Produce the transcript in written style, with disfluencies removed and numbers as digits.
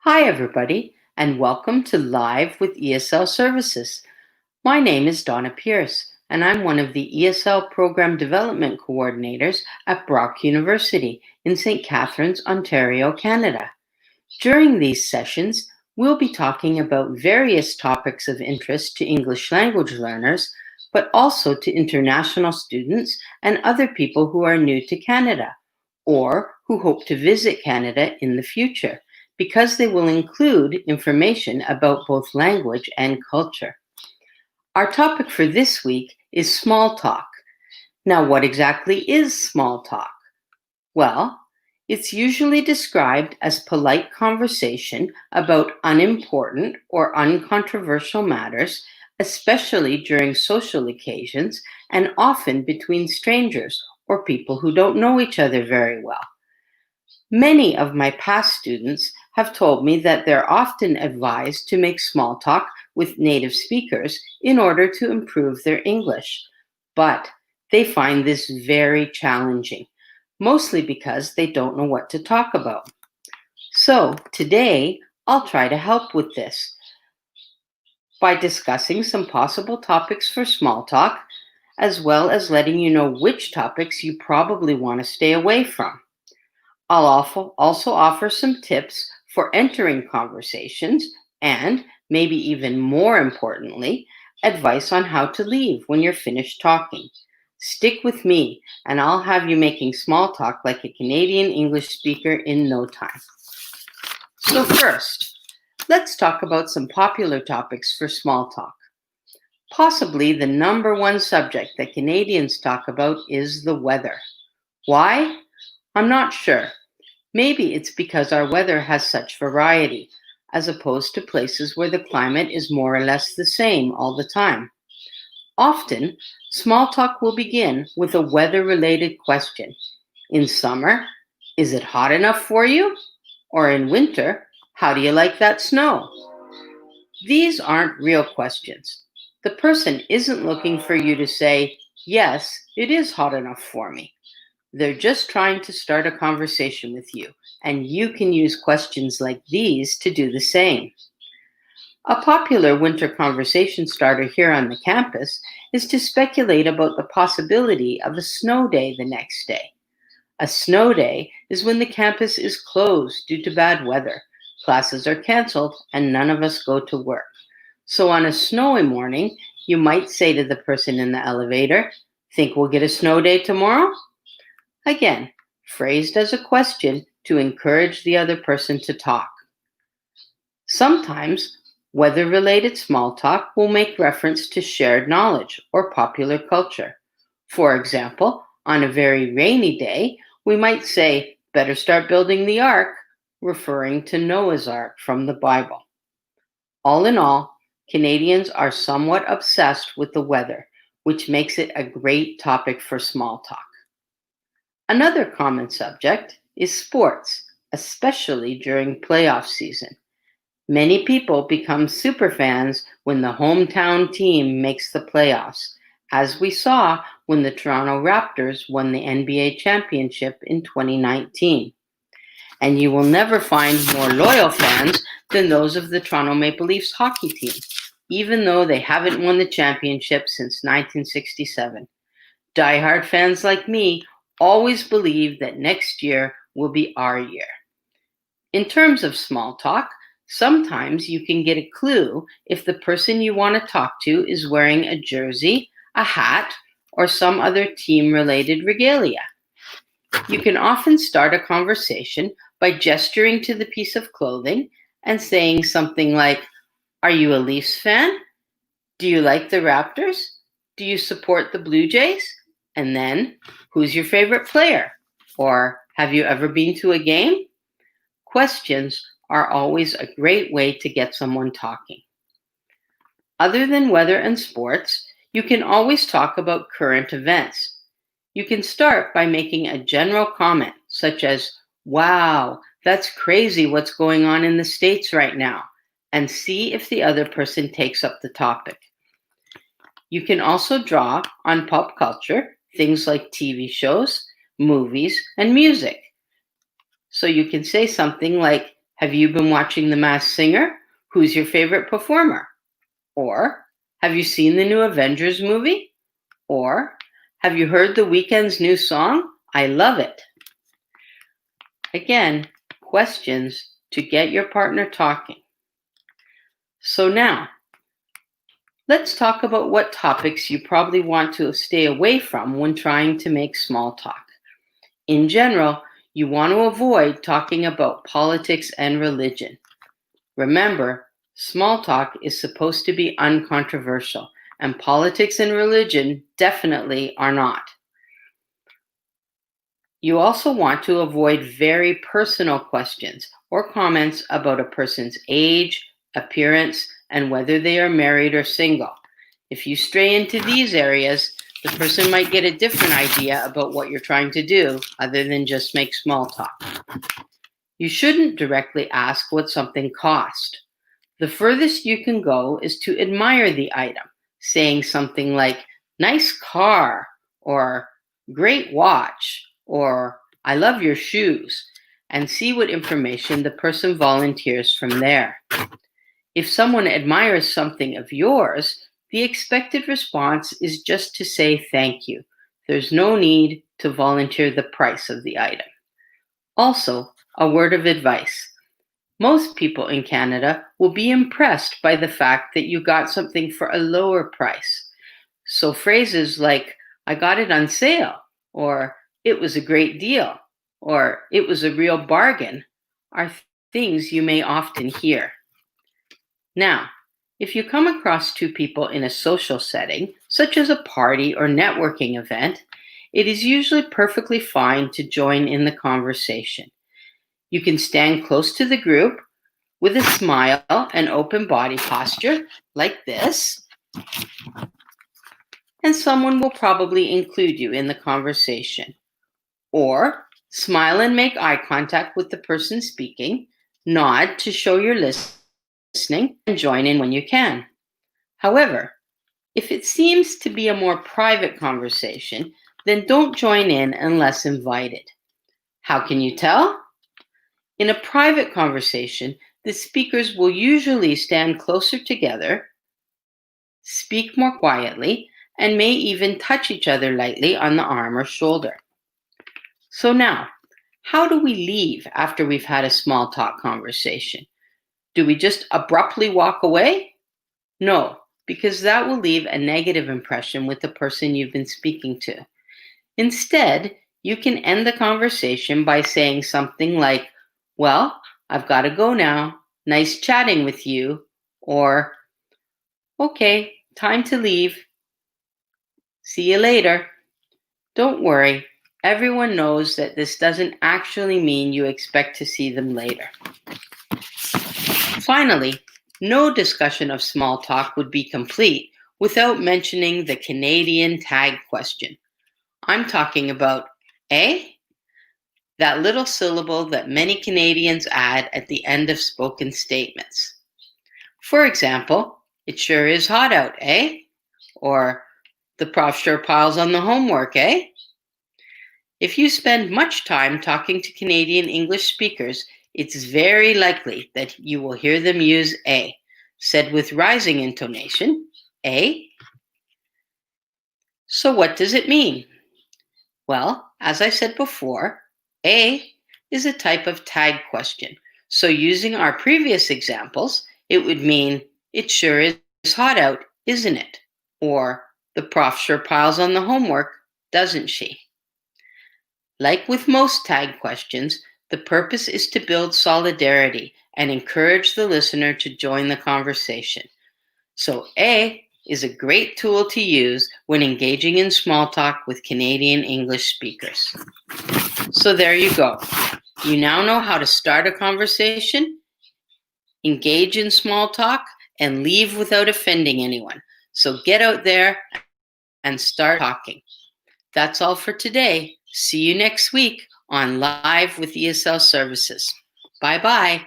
Hi, everybody, and welcome to Live with ESL Services. My name is Donna Pierce, and I'm one of the ESL Program Development Coordinators at Brock University in St. Catharines, Ontario, Canada. During these sessions, we'll be talking about various topics of interest to English language learners, but also to international students and other people who are new to Canada or who hope to visit Canada in the future, because they will include information about both language and culture. Our topic for this week is small talk. Now, what exactly is small talk? Well, it's usually described as polite conversation about unimportant or uncontroversial matters, especially during social occasions and often between strangers or people who don't know each other very well. Many of my past students have told me that they're often advised to make small talk with native speakers in order to improve their English, but they find this very challenging, mostly because they don't know what to talk about. So today, I'll try to help with this by discussing some possible topics for small talk, as well as letting you know which topics you probably want to stay away from. I'll also offer some tips for entering conversations and, maybe even more importantly, advice on how to leave when you're finished talking. Stick with me, and I'll have you making small talk like a Canadian English speaker in no time. So first, let's talk about some popular topics for small talk. Possibly the number one subject that Canadians talk about is the weather. Why? I'm not sure. Maybe it's because our weather has such variety, as opposed to places where the climate is more or less the same all the time. Often, small talk will begin with a weather-related question. In summer, is it hot enough for you? Or in winter, how do you like that snow? These aren't real questions. The person isn't looking for you to say, yes, it is hot enough for me. They're just trying to start a conversation with you, and you can use questions like these to do the same. A popular winter conversation starter here on the campus is to speculate about the possibility of a snow day the next day. A snow day is when the campus is closed due to bad weather, classes are canceled, and none of us go to work. So on a snowy morning, you might say to the person in the elevator, "Think we'll get a snow day tomorrow?" Again, phrased as a question to encourage the other person to talk. Sometimes, weather-related small talk will make reference to shared knowledge or popular culture. For example, on a very rainy day, we might say, "Better start building the ark," referring to Noah's Ark from the Bible. All in all, Canadians are somewhat obsessed with the weather, which makes it a great topic for small talk. Another common subject is sports, especially during playoff season. Many people become superfans when the hometown team makes the playoffs, as we saw when the Toronto Raptors won the NBA championship in 2019. And you will never find more loyal fans than those of the Toronto Maple Leafs hockey team, even though they haven't won the championship since 1967. Diehard fans like me always believe that next year will be our year. In terms of small talk, sometimes you can get a clue if the person you want to talk to is wearing a jersey, a hat, or some other team-related regalia. You can often start a conversation by gesturing to the piece of clothing and saying something like, "Are you a Leafs fan? Do you like the Raptors? Do you support the Blue Jays?" And then, "Who's your favorite player?" Or, "Have you ever been to a game?" Questions are always a great way to get someone talking. Other than weather and sports, you can always talk about current events. You can start by making a general comment, such as, "Wow, that's crazy what's going on in the States right now," and see if the other person takes up the topic. You can also draw on pop culture, things like TV shows, movies, and music. So you can say something like, Have you been watching The Masked Singer? Who's your favorite performer? Or, have you seen the new Avengers movie? Or, have you heard The Weeknd's new song? I love it. Again, questions to get your partner talking. So now, let's talk about what topics you probably want to stay away from when trying to make small talk. In general, you want to avoid talking about politics and religion. Remember, small talk is supposed to be uncontroversial, and politics and religion definitely are not. You also want to avoid very personal questions or comments about a person's age, appearance, and whether they are married or single. If you stray into these areas, the person might get a different idea about what you're trying to do other than just make small talk. You shouldn't directly ask what something cost. The furthest you can go is to admire the item, saying something like, nice car, or great watch, or I love your shoes, and see what information the person volunteers from there. If someone admires something of yours, the expected response is just to say thank you. There's no need to volunteer the price of the item. Also, a word of advice. Most people in Canada will be impressed by the fact that you got something for a lower price. So phrases like, I got it on sale, or it was a great deal, or it was a real bargain, are things you may often hear. Now, if you come across two people in a social setting, such as a party or networking event, it is usually perfectly fine to join in the conversation. You can stand close to the group with a smile and open body posture like this, and someone will probably include you in the conversation. Or smile and make eye contact with the person speaking, nod to show you're listening, and join in when you can. However, if it seems to be a more private conversation, then don't join in unless invited. How can you tell? In a private conversation, the speakers will usually stand closer together, speak more quietly, and may even touch each other lightly on the arm or shoulder. So now, how do we leave after we've had a small talk conversation? Do we just abruptly walk away? No, because that will leave a negative impression with the person you've been speaking to. Instead, you can end the conversation by saying something like, well, I've got to go now. Nice chatting with you. Or, okay, time to leave. See you later. Don't worry. Everyone knows that this doesn't actually mean you expect to see them later. Finally, no discussion of small talk would be complete without mentioning the Canadian tag question. I'm talking about eh? That little syllable that many Canadians add at the end of spoken statements. For example, it sure is hot out, eh? Or the prof sure piles on the homework, eh? If you spend much time talking to Canadian English speakers, it's very likely that you will hear them use a, said with rising intonation, a. So what does it mean? Well, as I said before, a is a type of tag question. So using our previous examples, it would mean, it sure is hot out, isn't it? Or, the prof sure piles on the homework, doesn't she? Like with most tag questions, the purpose is to build solidarity and encourage the listener to join the conversation. So A is a great tool to use when engaging in small talk with Canadian English speakers. So there you go. You now know how to start a conversation, engage in small talk, and leave without offending anyone. So get out there and start talking. That's all for today. See you next week on Live with ESL Services. Bye-bye.